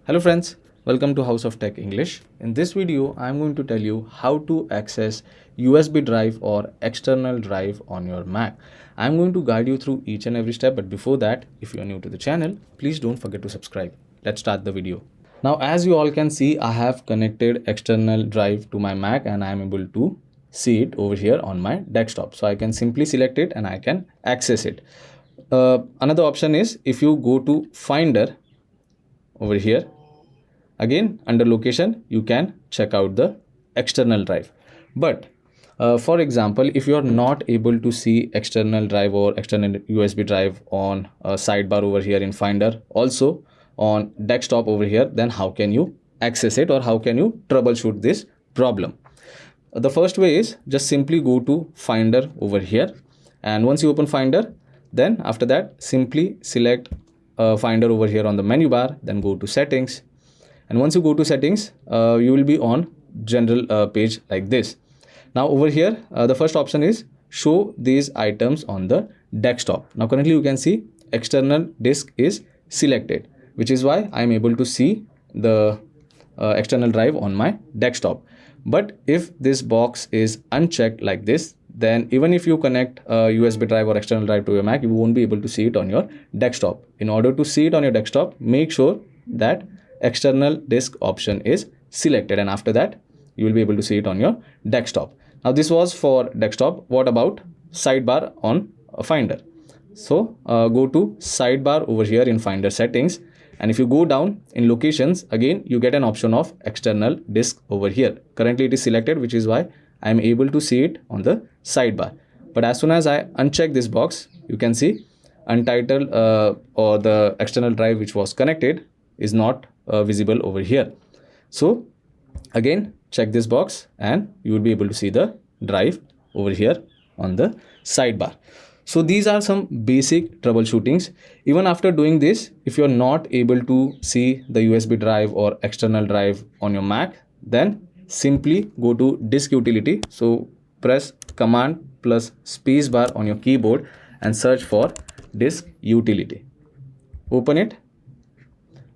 Hello friends, welcome to House of Tech English. In this video, I am going to tell you how to access USB drive or external drive on your Mac. I am going to guide you through each and every step, but before that, if you are new to the channel, please don't forget to subscribe. Let's start the video. Now, as you all can see, I have connected external drive to my Mac and I am able to see it over here on my desktop. So I can simply select it and I can access it. Another option is if you go to Finder over here, again under location you can check out the external drive. But for example, if you are not able to see external drive or external USB drive on a sidebar over here in Finder, also on desktop over here, then how can you access it or how can you troubleshoot this problem? The first way is just simply go to Finder over here, and once you open Finder, then after that simply select Finder over here on the menu bar, then go to settings, and once you go to settings, you will be on general page like this. Now over here, the first option is show these items on the desktop. Now currently you can see external disk is selected, which is why I am able to see the external drive on my desktop. But if this box is unchecked like this, then even if you connect a USB drive or external drive to your Mac, you won't be able to see it on your desktop. In order to see it on your desktop, make sure that external disk option is selected, and after that you will be able to see it on your desktop. Now this was for desktop. What about sidebar on Finder? So go to sidebar over here in Finder settings, and if you go down in locations, again you get an option of external disk over here. Currently it is selected, which is why I am able to see it on the sidebar. But as soon as I uncheck this box, you can see untitled or the external drive which was connected is not visible over here. So again check this box and you will be able to see the drive over here on the sidebar. So these are some basic troubleshootings. Even after doing this, if you're not able to see the USB drive or external drive on your Mac, then simply go to disk utility. So press command plus space bar on your keyboard and search for disk utility. Open it,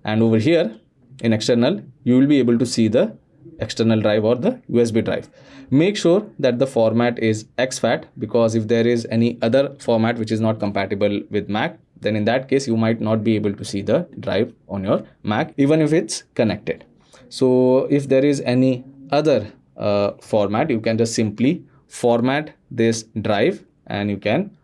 and over here in external you will be able to see the external drive or the USB drive. Make sure that the format is exFAT, because if there is any other format which is not compatible with Mac, then in that case you might not be able to see the drive on your Mac even if it's connected. So if there is any other format, you can just simply format this drive and you can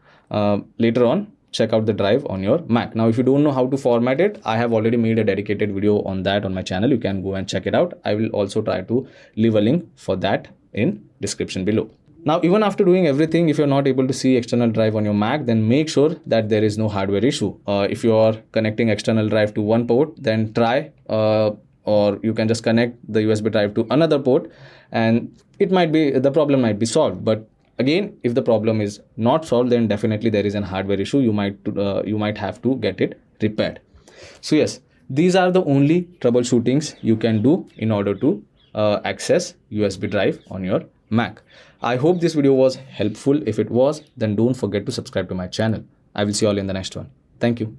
later on check out the drive on your Mac. Now if you don't know how to format it, I have already made a dedicated video on that on my channel. You can go and check it out. I will also try to leave a link for that in description below. Now even after doing everything, if you're not able to see external drive on your Mac, then make sure that there is no hardware issue. If you are connecting external drive to one port, then try or you can just connect the USB drive to another port and the problem might be solved. But again, if the problem is not solved, then definitely there is an hardware issue. You might have to get it repaired. So yes, these are the only troubleshootings you can do in order to access USB drive on your Mac. I hope this video was helpful. If it was, then don't forget to subscribe to my channel. I will see you all in the next one. Thank you.